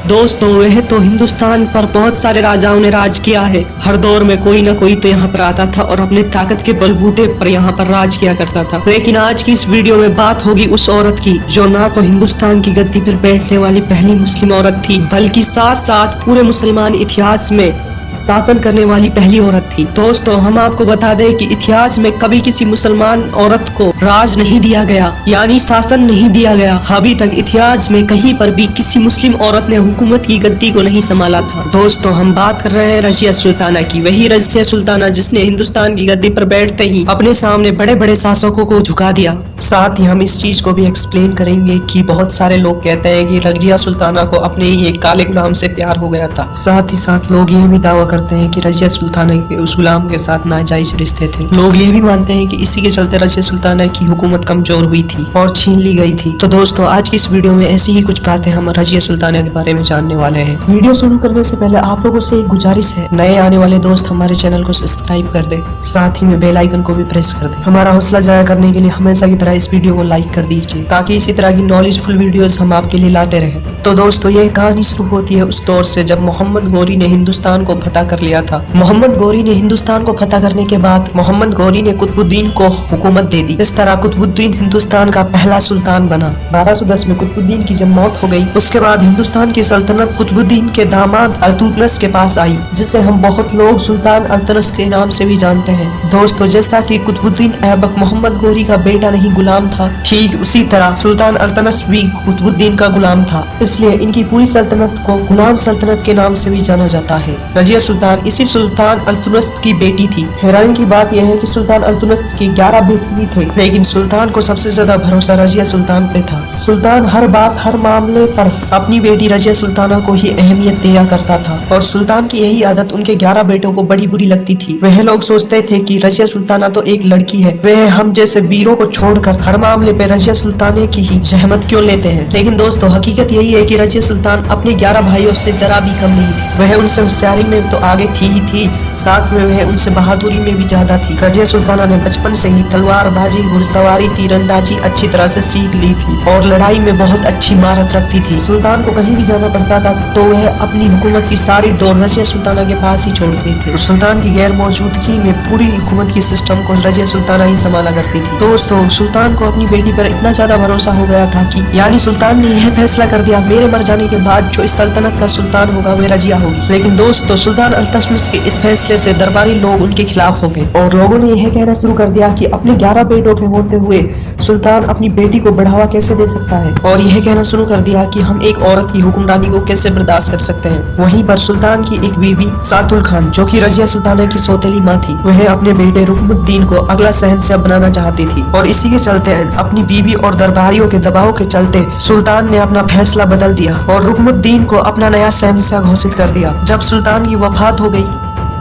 दोस्तों वह तो हिंदुस्तान पर बहुत सारे राजाओं ने राज किया है। हर दौर में कोई ना कोई तो यहाँ पर आता था और अपने ताकत के बलबूते पर यहाँ पर राज किया करता था। लेकिन आज की इस वीडियो में बात होगी उस औरत की जो ना तो हिंदुस्तान की गद्दी पर बैठने वाली पहली मुस्लिम औरत थी, बल्कि साथ साथ पूरे मुसलमान इतिहास में शासन करने वाली पहली औरत थी। दोस्तों हम आपको बता दें कि इतिहास में कभी किसी मुसलमान औरत को राज नहीं दिया गया, यानी शासन नहीं दिया गया। अभी तक इतिहास में कहीं पर भी किसी मुस्लिम औरत ने हुकूमत की गद्दी को नहीं संभाला था। दोस्तों हम बात कर रहे हैं रजिया सुल्ताना की, वही रजिया सुल्ताना जिसने हिंदुस्तान की गद्दी पर बैठते ही अपने सामने बड़े बड़े शासकों को झुका दिया। साथ ही हम इस चीज को भी एक्सप्लेन करेंगे कि बहुत सारे लोग कहते हैं कि रजिया सुल्ताना को अपने ही एक काले गुलाम से प्यार हो गया था। साथ ही साथ लोग ये भी दावा करते हैं कि रजिया सुल्ताना के उस गुलाम के साथ नाजायज रिश्ते थे। लोग ये भी मानते हैं कि इसी के चलते रजिया सुल्ताना की हुकूमत कमजोर हुई थी और छीन ली गई थी। तो दोस्तों आज की इस वीडियो में ऐसी ही कुछ बातें हम रजिया सुल्ताना के बारे में जानने वाले हैं। वीडियो शुरू करने से पहले आप लोगों से एक गुजारिश है, नए आने वाले दोस्त हमारे चैनल को सब्सक्राइब कर दे, साथ ही में बेल आइकन को भी प्रेस कर दे। हमारा हौसला जाया करने के लिए हमेशा की तरह इस वीडियो को लाइक कर दीजिए ताकि इसी तरह की नॉलेजफुल वीडियोस हम आपके लिए लाते रहे। तो दोस्तों यह कहानी शुरू होती है उस दौर से जब मोहम्मद गौरी ने हिंदुस्तान को फतह कर लिया था। मोहम्मद गौरी ने हिंदुस्तान को फतह करने के बाद मोहम्मद गौरी ने कुतुबुद्दीन को हुकूमत दे दी। इस तरह कुतुबुद्दीन हिंदुस्तान का पहला सुल्तान बना। 1210 में कुतुबुद्दीन की जब मौत हो गई उसके बाद हिंदुस्तान की सल्तनत कुतुबुद्दीन के दामाद अल्तुतमिश के पास आई, जिसे हम बहुत लोग सुल्तान अल्तमिश के नाम से भी जानते हैं। दोस्तों जैसा कि कुतुबुद्दीन ऐबक मोहम्मद गौरी का बेटा नहीं गुलाम था, ठीक उसी तरह सुल्तान अल्तमिश भी कुतुबुद्दीन का गुलाम था, इसलिए इनकी पूरी सल्तनत को गुलाम सल्तनत के नाम से भी जाना जाता है। रजिया सुल्तान इसी सुल्तान अल्तुतमिश की बेटी थी। हैरानी की बात यह है कि सुल्तान अल्तुतमिश की 11 बेटी भी थे, लेकिन सुल्तान को सबसे ज्यादा भरोसा रजिया सुल्तान पे था। सुल्तान हर बात हर मामले पर अपनी बेटी रजिया सुल्ताना को ही अहमियत दिया करता था और सुल्तान की यही आदत उनके 11 बेटों को बड़ी बुरी लगती थी। वह लोग सोचते थे कि रजिया सुल्ताना तो एक लड़की है, वह हम जैसे वीरों को छोड़कर हर मामले पे रजिया सुल्ताना की ही जहमत क्यों लेते हैं। लेकिन दोस्तों हकीकत यही है कि रजिया सुल्तान अपने 11 भाइयों से जरा भी कम नहीं थी। वह उनसे होशियारी में तो आगे थी ही थी, साथ में वह उनसे बहादुरी में भी ज्यादा थी। रजिया सुल्ताना ने बचपन से ही तलवारबाजी, घुड़सवारी, तीरंदाजी अच्छी तरह से सीख ली थी और लड़ाई में बहुत अच्छी महारत रखती थी। सुल्तान को कहीं भी जाना पड़ता था तो वह अपनी हुकूमत की सारी डोर रजिया सुल्ताना के पास ही छोड़ते थे। सुल्तान की गैर मौजूदगी में पूरी हुकूमत की सिस्टम को रजिया सुल्ताना ही संभाला करती थी। दोस्तों सुल्तान को अपनी बेटी पर इतना ज्यादा भरोसा हो गया था कि यानी सुल्तान ने यह फैसला कर दिया मेरे मर जाने के बाद जो इस सल्तनत का सुल्तान होगा वह रजिया होगी। लेकिन दोस्तों सुल्तान अल्तमिश के इस फैसले से दरबारी लोग उनके खिलाफ हो गए और लोगों ने यह कहना शुरू कर दिया कि अपने 11 बेटों के होते हुए सुल्तान अपनी बेटी को बढ़ावा कैसे दे सकता है, और यह कहना शुरू कर दिया कि हम एक औरत की हुक्मरानी को कैसे बर्दाश्त कर सकते हैं। वहीं पर सुल्तान की एक बीवी सातुल खान जो कि रजिया सुल्ताना की सौतेली माँ थी, वह अपने बेटे रुकमुद्दीन को अगला शहंशाह बनाना चाहती थी और इसी के चलते अपनी बीवी और दरबारियों के दबाव के चलते सुल्तान ने अपना फैसला बदल दिया और रुकमुद्दीन को अपना नया शहंशाह घोषित कर दिया। जब सुल्तान की वफात हो गई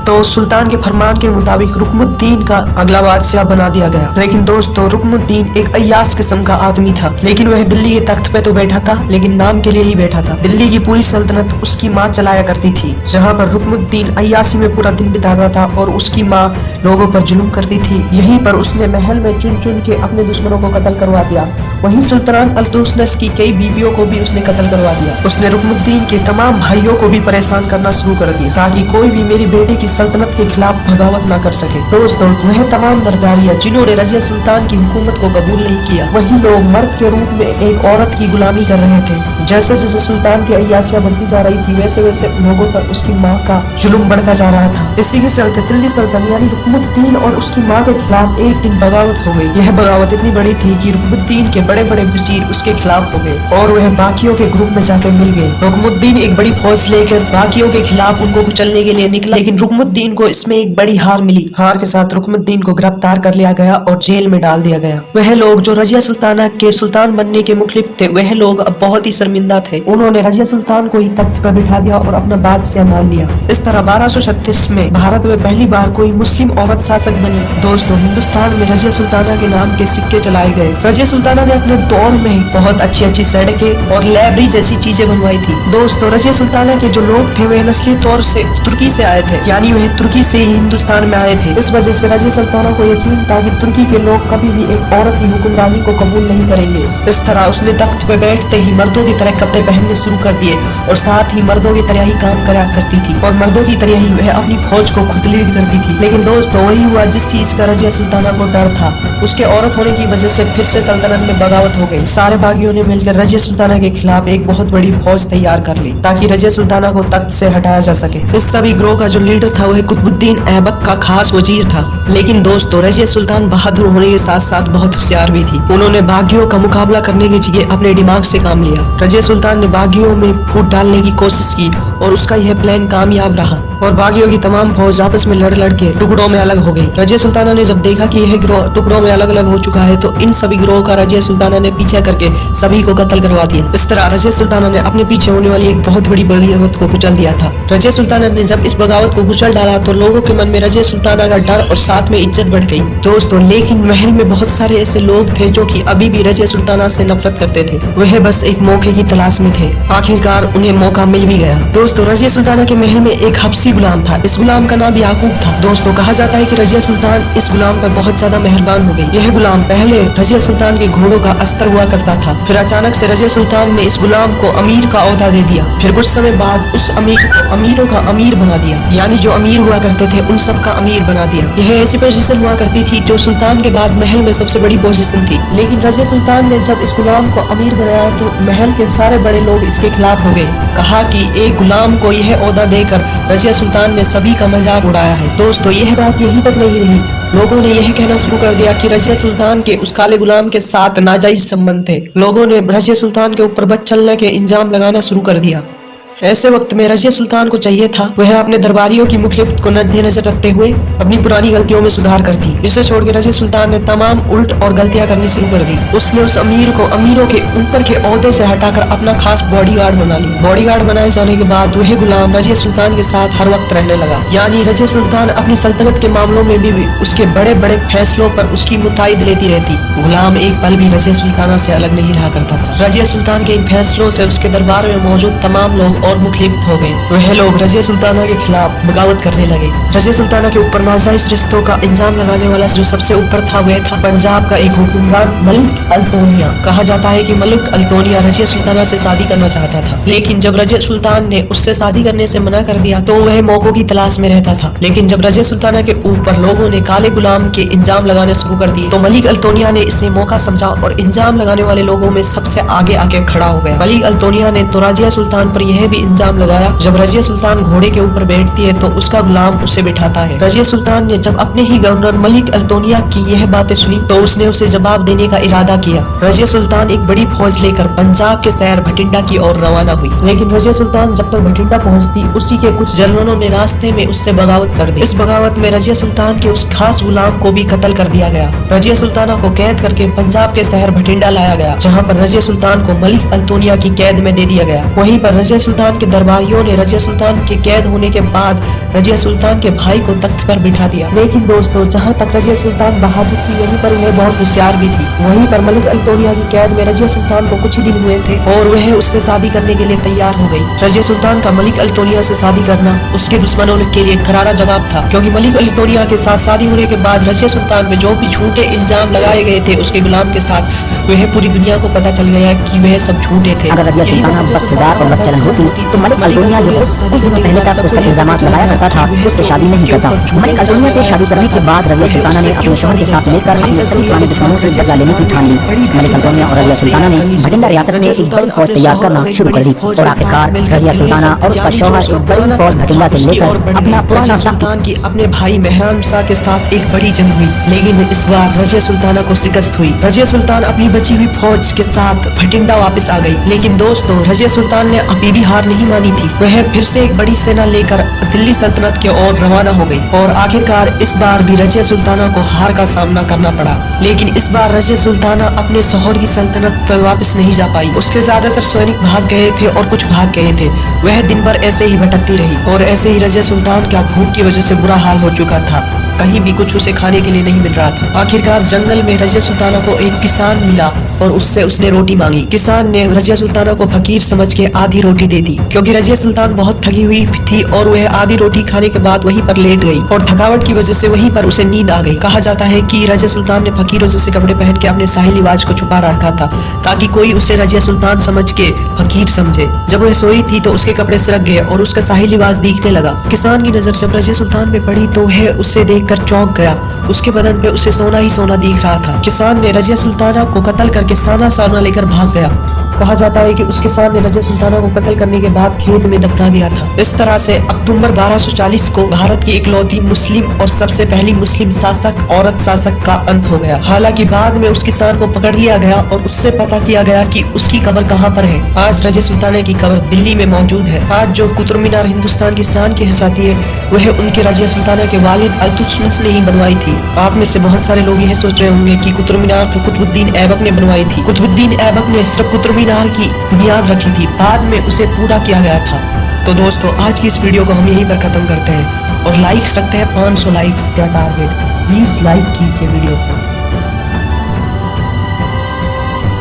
तो सुल्तान के फरमान के मुताबिक रुकमुद्दीन का अगला बादशाह बना दिया गया। लेकिन दोस्तों रुकमुद्दीन एक अय्याश किस्म का आदमी था, लेकिन वह दिल्ली के तख्त पे तो बैठा था लेकिन नाम के लिए ही बैठा था। दिल्ली की पूरी सल्तनत उसकी माँ चलाया करती थी, जहाँ पर रुकमुद्दीन अय्याशी में पूरा दिन बिताता था और उसकी माँ लोगों पर जुल्म करती थी। यहीं पर उसने महल में चुन चुन के अपने दुश्मनों को कत्ल करवा दिया। वहीं सुल्तान अल्तुतमिश की कई बीवियों को भी उसने कत्ल करवा दिया। उसने रुकमुद्दीन के तमाम भाइयों को भी परेशान करना शुरू कर दिया ताकि कोई भी मेरी बेटे की सल्तनत के खिलाफ बगावत न कर सके। दोस्तों वह तमाम दरबारियां जिन्होंने रजिया सुल्तान की हुकूमत को कबूल नहीं किया, वही लोग मर्द के रूप में एक औरत की गुलामी कर रहे थे। जैसे जैसे सुल्तान की अय्यासियां बढ़ती जा रही थी वैसे वैसे लोगों पर उसकी माँ का जुल्म बढ़ता जा रहा था। इसी के चलते दिल्ली सल्तनत यानी रुकमुद्दीन और उसकी माँ के खिलाफ एक दिन बगावत हो गई। यह बगावत इतनी बड़ी थी कि रुकमुद्दीन के बड़े बड़े वजीर उसके खिलाफ हो गए और वह बाकियों के ग्रुप में जाकर मिल गए। रुकमुद्दीन एक बड़ी फौज लेकर बाकियों के खिलाफ उनको कुचलने के लिए निकला, लेकिन रुकमुद्दीन को इसमें एक बड़ी हार मिली। हार के साथ रुकमुद्दीन को गिरफ्तार कर लिया गया और जेल में डाल दिया गया। वह लोग जो रजिया सुल्ताना के सुल्तान बनने के मुखलिफ थे, वह लोग अब बहुत ही शर्मिंदा थे। उन्होंने रजिया सुल्तान को ही तख्त पर बिठा दिया और अपना बादशाह मान लिया। इस तरह 1236 में भारत में पहली बार कोई मुस्लिम औरत शासक बनी। दोस्तों हिंदुस्तान में रजिया सुल्ताना के नाम के सिक्के चलाए गए। रजिया सुल्ताना ने अपने दौर में ही बहुत अच्छी सड़कें और लाइब्रेरी जैसी चीजें बनवाई थी। दोस्तों रजिया सुल्ताना के जो लोग थे वह नस्ली तौर से तुर्की से आए थे, यानी वह तुर्की से ही हिंदुस्तान में आए थे। इस वजह से रजिया सुल्ताना को यकीन था कि तुर्की के लोग कभी भी एक औरत की हुक्मरानी को कबूल नहीं करेंगे। इस तरह उसने तख्त पे बैठते ही मर्दों की तरह कपड़े पहनने शुरू कर दिए और साथ ही मर्दों की तरह ही काम करा करती थी और मर्दों की तरह ही वह अपनी फौज को खुद लीड करती थी। लेकिन दोस्तों वही हुआ जिस चीज का रजिया सुल्ताना को डर था। उसके औरत होने की वजह से फिर से सल्तनत में बगावत हो गई। सारे बागियों ने मिलकर रजिया सुल्ताना के खिलाफ एक बहुत बड़ी फौज तैयार कर ली ताकि रजिया सुल्ताना को तख्त से हटाया जा सके। इस सभी ग्रोह का जो लीडर था वह कुतुबुद्दीन ऐबक का खास वजीर था। लेकिन दोस्तों रजिया सुल्तान बहादुर होने के साथ साथ बहुत होशियार भी थी। उन्होंने बागियों का मुकाबला करने के लिए अपने दिमाग से काम लिया। रजिया सुल्तान ने बागियों में फूट डालने की कोशिश की और उसका यह प्लान कामयाब रहा और बागियों की तमाम फौज आपस में लड़ के टुकड़ों में अलग हो गई। रजिया सुल्ताना ने जब देखा कि यह गिरोह टुकड़ों में अलग अलग हो चुका है तो इन सभी गिरोह का रजिया सुल्ताना ने पीछा करके सभी को कत्ल करवा दिया। इस तरह रजिया सुल्ताना ने अपने पीछे होने वाली एक बहुत बड़ी बगावत को कुचल दिया था। रजिया सुल्ताना ने जब इस बगावत को कुचल डाला तो लोगों के मन में रजिया सुल्ताना का डर और साथ में इज्जत बढ़ गई। दोस्तों लेकिन महल में बहुत सारे ऐसे लोग थे जो कि अभी भी रजिया सुल्ताना से नफरत करते थे। वह बस एक मौके की तलाश में थे। आखिरकार उन्हें मौका मिल भी गया। दोस्तों रजिया सुल्ताना के महल में एक हबसी गुलाम था। इस गुलाम का नाम याकूब था। दोस्तों कहा जाता है कि रजिया सुल्तान इस गुलाम पर बहुत ज्यादा मेहरबान हो गई। यह गुलाम पहले रजिया सुल्तान के घोड़ों का अस्तर हुआ करता था। फिर अचानक से रजिया सुल्तान ने इस गुलाम को अमीर का ओहदा दे दिया। फिर कुछ समय बाद उस अमीर को अमीरों का अमीर बना दिया, यानी जो अमीर हुआ करते थे उन सब का अमीर बना दिया। यह ऐसी पोजीशन हुआ करती थी जो सुल्तान के बाद महल में सबसे बड़ी पोजीशन थी। लेकिन रजिया सुल्तान ने जब इस गुलाम को अमीर बनाया तो महल के सारे बड़े लोग इसके खिलाफ हो गए। कहा कि एक गुलाम को यह ओहदा देकर रजिया सुल्तान ने सभी का मजाक उड़ाया है। दोस्तों यह बात यहीं तक नहीं रही। लोगों ने यह कहना शुरू कर दिया कि रजिया सुल्तान के उस काले गुलाम के साथ नाजायज संबंध थे। लोगों ने रजिया सुल्तान के ऊपर बच चलने के इंजाम लगाना शुरू कर दिया। ऐसे वक्त में रजिया सुल्तान को चाहिए था वह अपने दरबारियों की मुखलिफत को मद्देनजर रखते हुए अपनी पुरानी गलतियों में सुधार करती। इसे छोड़ के रजिया सुल्तान ने तमाम उल्ट और गलतियां करनी शुरू कर दी। उसने उस अमीर को अमीरों के ऊपर के ओहदे से हटाकर अपना खास बॉडीगार्ड बना लिया। बॉडीगार्ड बनाए जाने के बाद वह गुलाम रजिया सुल्तान के साथ हर वक्त रहने लगा, यानी रजिया सुल्तान अपनी सल्तनत के मामलों में भी उसके बड़े बड़े फैसलों पर उसकी मुताइद लेती रहती। गुलाम एक पल भी रजिया सुल्ताना से अलग नहीं रहा करता था। रजिया सुल्तान के इन फैसलों से उसके दरबार में मौजूद तमाम लोग और मुखलिफ्त हो गए। वह लोग रजिया सुल्ताना के खिलाफ बगावत करने लगे। रजिया सुल्ताना के ऊपर नाजायज रिश्तों का इल्जाम लगाने वाला जो सबसे ऊपर था वह था पंजाब का एक हुक्मरान मलिक अल्तोनिया। कहा जाता है कि मलिक अल्तोनिया रजिया सुल्ताना से शादी करना चाहता था, लेकिन जब रजिया सुल्तान ने उससे शादी करने से मना कर दिया तो वह मौकों की तलाश में रहता था। लेकिन जब रजिया सुल्ताना के ऊपर लोगों ने काले गुलाम के इल्जाम लगाने शुरू कर दिए तो मलिक अल्तोनिया ने इसे मौका समझा और इल्जाम लगाने वाले लोगों में सबसे आगे आके खड़ा हो गया। मलिक अल्तोनिया ने तो रजिया सुल्तान पर यह भी इल्जाम लगाया, जब रजिया सुल्तान घोड़े के ऊपर बैठती है तो उसका गुलाम उसे बिठाता है। रजिया सुल्तान ने जब अपने ही गवर्नर मलिक अल्तोनिया की यह बातें सुनी तो उसने उसे जवाब देने का इरादा किया। रजिया सुल्तान एक बड़ी फौज लेकर पंजाब के शहर भटिंडा की ओर रवाना हुई। लेकिन रजिया सुल्तान जब तक भटिंडा पहुंचती उसी के कुछ जनरलों ने रास्ते में उससे बगावत कर दी। इस बगावत में रजिया सुल्तान के उस खास गुलाम को भी कत्ल कर दिया गया। रजिया सुल्ताना को कैद करके पंजाब के शहर भटिंडा लाया गया, जहाँ पर रजिया सुल्तान को मलिक अल्तोनिया की कैद में दे दिया गया। वहीं पर रजिया सुल्तान के दरबारियों ने रजिया सुल्तान के कैद होने के बाद रजिया सुल्तान के भाई को तख्त पर बिठा दिया। लेकिन दोस्तों जहाँ तक रजिया सुल्तान बहादुर थी वहीं पर वह बहुत होशियार भी थी। वहीं पर मलिक अल्तोनिया की कैद में रजिया सुल्तान को कुछ ही दिन हुए थे और वह उससे शादी करने के लिए तैयार हो गई। रजिया सुल्तान का मलिक अल्तोनिया से शादी करना उसके दुश्मनों के लिए करारा जवाब था, क्योंकि मलिक अल्तोनिया के साथ शादी होने के बाद रजिया सुल्तान में जो भी झूठे इल्जाम लगाए गए थे उसके गुलाम के साथ, वह पूरी दुनिया को पता चल गया कि वह सब झूठे थे। अगर रजिया सुल्ताना बख्तियार और बदचलन होती तो मलिक अल्तोनिया जो कुछ दिनों पहले तक उस पर इल्जाम लगाया करता था उससे शादी नहीं करता। मलिक अल्तोनिया से शादी करने के बाद रजिया सुल्ताना ने अपने शोहर के साथ मिलकर अपने सभी पुराने दुश्मनों से बदला लेने की ठान ली। मलिक अल्तोनिया और रजिया सुल्ताना ने भटिंडा रियासत में एक बड़ी फौज तैयार करना शुरू कर दी और आखिरकार रजिया सुल्ताना और उसका शोहर एक बड़ी फौज भटिंडा से लेकर अपना पुराना सुल्तान की अपने भाई मेहरान शाह के साथ एक बड़ी जंग हुई, लेकिन इस बार रजिया सुल्ताना को शिकस्त हुई। रजिया सुल्तान अपनी बची हुई फौज के साथ भटिंडा वापस आ गई। लेकिन दोस्तों रजिया सुल्तान ने अभी भी हार नहीं मानी थी। वह फिर से एक बड़ी सेना लेकर दिल्ली सल्तनत की ओर रवाना हो गई और आखिरकार इस बार भी रजिया सुल्ताना को हार का सामना करना पड़ा। लेकिन इस बार रजिया सुल्ताना अपने शोहर की सल्तनत पर वापस नहीं जा पाई। उसके ज्यादातर सैनिक भाग गए थे और कुछ भाग गए थे। वह दिन भर ऐसे ही भटकती रही और ऐसे ही रजिया सुल्तान का भूख की वजह से बुरा हाल हो चुका था। कहीं भी कुछ उसे खाने के लिए नहीं मिल रहा था। आखिरकार जंगल में रजिया सुल्ताना को एक किसान मिला और उससे उसने रोटी मांगी। किसान ने रजिया सुल्ताना को फकीर समझ के आधी रोटी दे दी, क्योंकि रजिया सुल्तान बहुत थकी हुई थी और वह आधी रोटी खाने के बाद वहीं पर लेट गई और थकावट की वजह से वहीं पर उसे नींद आ गई। कहा जाता है कि रजिया सुल्तान ने फकीरों जैसे कपड़े पहन के अपने शाही लिबास को छुपा रखा था ताकि कोई उसे रजिया सुल्तान समझ के फकीर समझे। जब वह सोई थी तो उसके कपड़े सरक गए और उसका शाही लिबास दिखने लगा। किसान की नजर जब रजिया सुल्तान पे पड़ी तो वह उसे देखकर चौंक गया। उसके बदन पे उसे सोना ही सोना दिख रहा था। किसान ने रजिया सुल्ताना को कत्ल करके साना साना लेकर भाग गया। कहा जाता है कि उस किसान ने रजिया सुल्ताना को कत्ल करने के बाद खेत में दफना दिया था। इस तरह से अक्टूबर 1240 को भारत की इकलौती मुस्लिम और सबसे पहली मुस्लिम शासक औरत शासक का अंत हो गया। हालांकि बाद में उस किसान को पकड़ लिया गया और उससे पता किया गया कि उसकी कब्र कहाँ पर है। आज रजिया सुल्ताना की कब्र दिल्ली में मौजूद है। आज जो कुतुब मीनार हिंदुस्तान की शान कहलाती है वह उनके रजिया सुल्ताना के वालिद अल्तुतमिश ने ही बनवाई थी। आप में से बहुत सारे लोग यह सोच रहे होंगे कि कुतुब मीनार तो कुतुबुद्दीन ऐबक ने बनवाई थी। कुतुबुद्दीन ऐबक ने सिर्फ कुतुब मीनार की बुनियाद रखी थी, बाद में उसे पूरा किया गया था। तो दोस्तों आज की इस वीडियो को हम यहीं पर खत्म करते हैं और लाइक्स रखते हैं 500 लाइक्स का टारगेट। प्लीज लाइक कीजिए वीडियो को।